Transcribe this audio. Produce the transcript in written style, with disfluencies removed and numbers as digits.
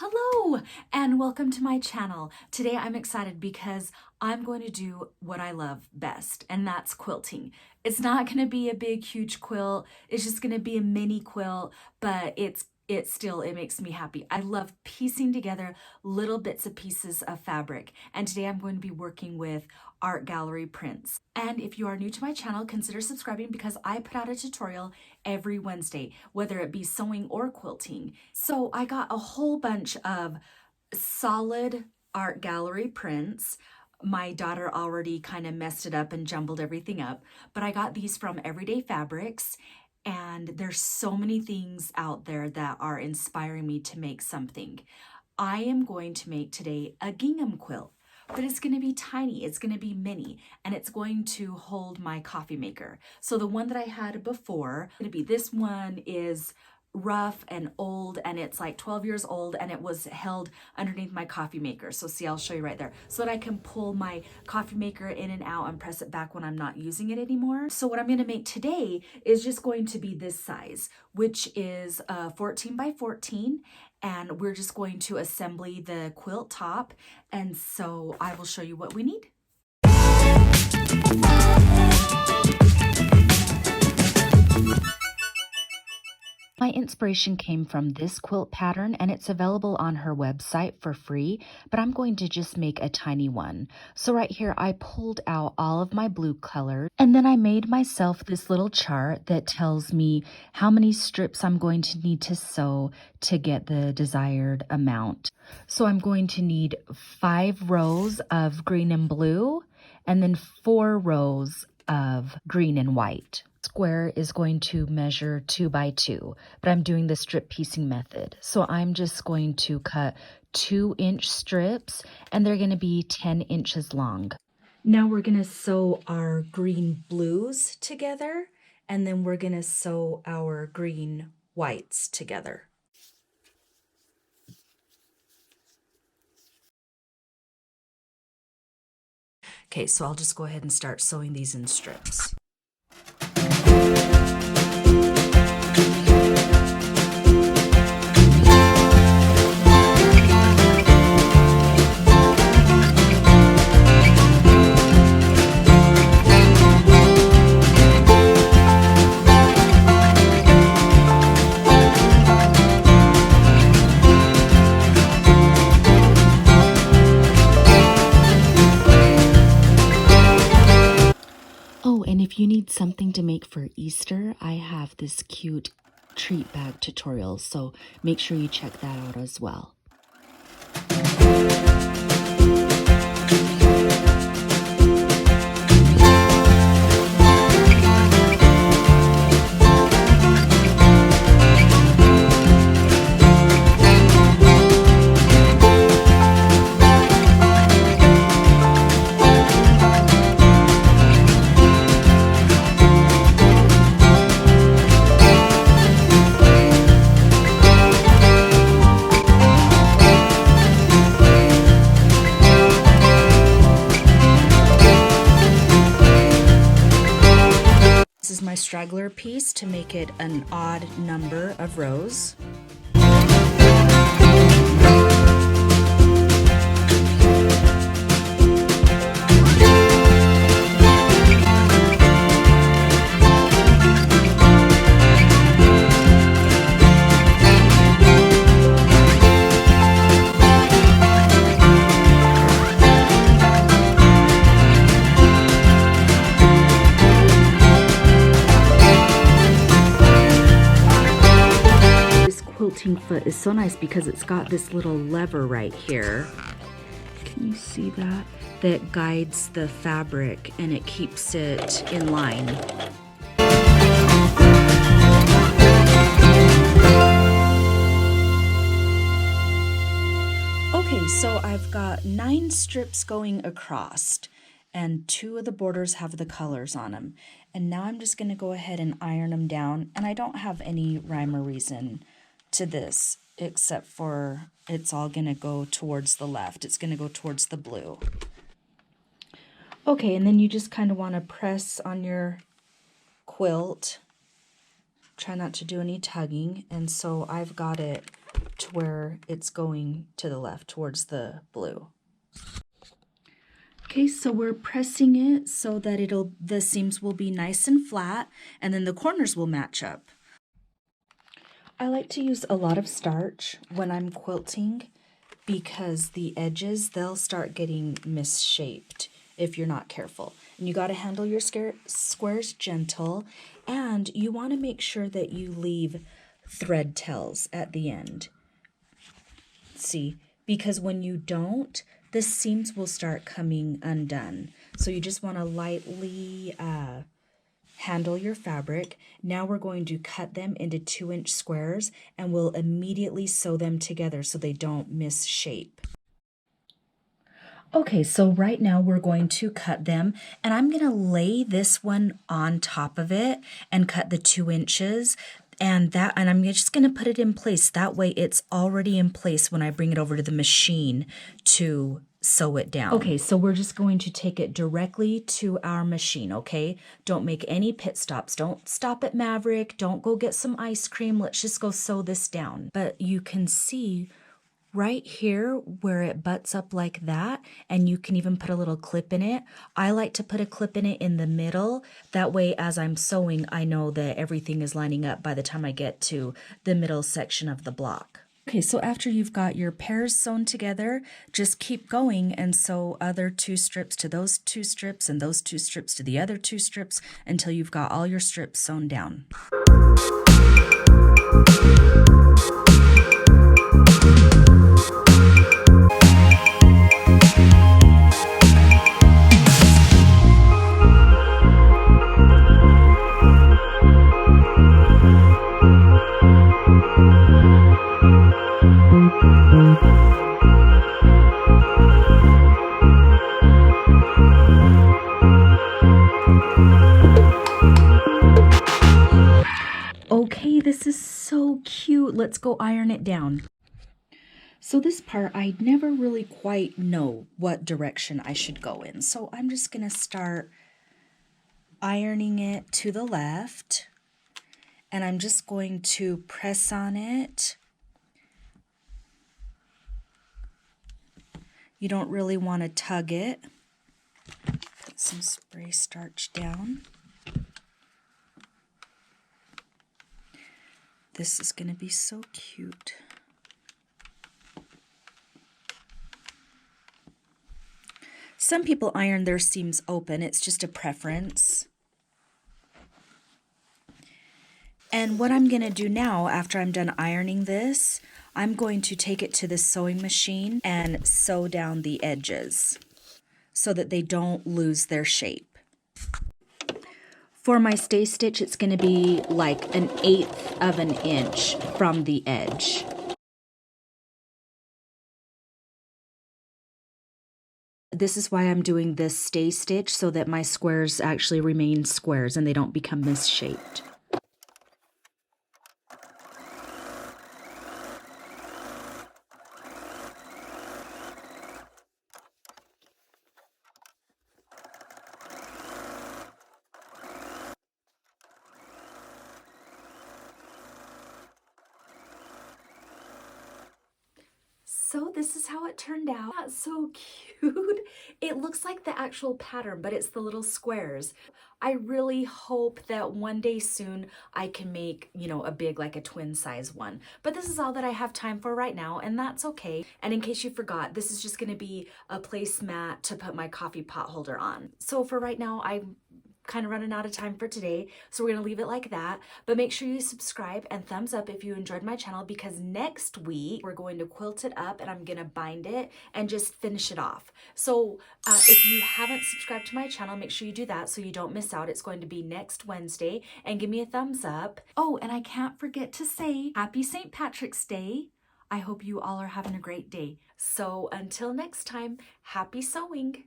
Hello and welcome to my channel. Today I'm excited because I'm going to do what I love best, and that's quilting. It's not going to be a big huge quilt. It's just going to be a mini quilt, but it makes me happy. I love piecing together little bits of pieces of fabric, and today I'm going to be working with art gallery prints. And if you are new to my channel, consider subscribing because I put out a tutorial every Wednesday, whether it be sewing or quilting. So I got a whole bunch of solid art gallery prints. My daughter already kind of messed it up and jumbled everything up, but I got these from Everyday Fabrics. And there's so many things out there that are inspiring me to make something. I am going to make today a gingham quilt, but it's going to be tiny, it's going to be mini, and it's going to hold my coffee maker. So the one that I had before, this one is rough and old, and it's like 12 years old, and it was held underneath my coffee maker. So see, I'll show you right there, so that I can pull my coffee maker in and out and press it back when I'm not using it anymore. So what I'm going to make today is just going to be this size, which is 14 by 14, and we're just going to assemble the quilt top, and so I will show you what we need. My inspiration came from this quilt pattern, and it's available on her website for free, but I'm going to just make a tiny one. So right here, I pulled out all of my blue colors, and then I made myself this little chart that tells me how many strips I'm going to need to sew to get the desired amount. So I'm going to need 5 rows of green and blue, and then 4 rows of green and white. Square is going to measure 2 by 2, but I'm doing the strip piecing method. So I'm just going to cut 2-inch strips, and they're going to be 10 inches long. Now we're going to sew our green blues together, and then we're going to sew our green whites together. Okay, so I'll just go ahead and start sewing these in strips. If you need something to make for Easter, I have this cute treat bag tutorial, so make sure you check that out as well. This is my straggler piece to make it an odd number of rows. Quilting foot is so nice because it's got this little lever right here. Can you see that? That guides the fabric and it keeps it in line. Okay, so I've got 9 strips going across, and 2 of the borders have the colors on them. And now I'm just going to go ahead and iron them down, and I don't have any rhyme or reason to this except for it's all going to go towards the left. It's going to go towards the blue. Okay, and then you just kind of want to press on your quilt. Try not to do any tugging, and so I've got it to where it's going to the left towards the blue. Okay, so we're pressing it so that the seams will be nice and flat, and then the corners will match up. I like to use a lot of starch when I'm quilting because the edges, they'll start getting misshaped if you're not careful. And you got to handle your squares gentle, and you want to make sure that you leave thread tails at the end. See, because when you don't, the seams will start coming undone. So you just want to lightly handle your fabric. Now we're going to cut them into 2-inch squares, and we'll immediately sew them together so they don't misshape. Okay, so right now we're going to cut them, and I'm going to lay this one on top of it and cut the 2 inches. And I'm just going to put it in place. That way it's already in place when I bring it over to the machine to sew it down. Okay, so we're just going to take it directly to our machine, okay? Don't make any pit stops. Don't stop at Maverick. Don't go get some ice cream. Let's just go sew this down. But you can see right here where it butts up like that, and you can even put a little clip in it. I like to put a clip in it in the middle. That way, as I'm sewing, I know that everything is lining up by the time I get to the middle section of the block. Okay, so after you've got your pairs sewn together, just keep going and sew other 2 strips to those 2 strips and those 2 strips to the other 2 strips until you've got all your strips sewn down. Okay, this is so cute. Let's go iron it down. So this part, I never really quite know what direction I should go in. So I'm just going to start ironing it to the left. And I'm just going to press on it. You don't really want to tug it. Put some spray starch down. This is going to be so cute. Some people iron their seams open. It's just a preference. And what I'm going to do now, after I'm done ironing this, I'm going to take it to the sewing machine and sew down the edges so that they don't lose their shape. For my stay stitch, it's going to be like 1/8 of an inch from the edge. This is why I'm doing this stay stitch, so that my squares actually remain squares and they don't become misshaped. So this is how it turned out. That's so cute. It looks like the actual pattern, but it's the little squares. I really hope that one day soon I can make, a big, like a twin size one. But this is all that I have time for right now, and that's okay. And in case you forgot, this is just gonna be a placemat to put my coffee pot holder on. So for right now, I'm kind of running out of time for today, so we're gonna leave it like that. But make sure you subscribe and thumbs up if you enjoyed my channel, because next week we're going to quilt it up and I'm gonna bind it and just finish it off. So if you haven't subscribed to my channel, make sure you do that so you don't miss out. It's going to be next Wednesday, and give me a thumbs up. Oh, and I can't forget to say happy St. Patrick's Day. I hope you all are having a great day. So until next time, happy sewing.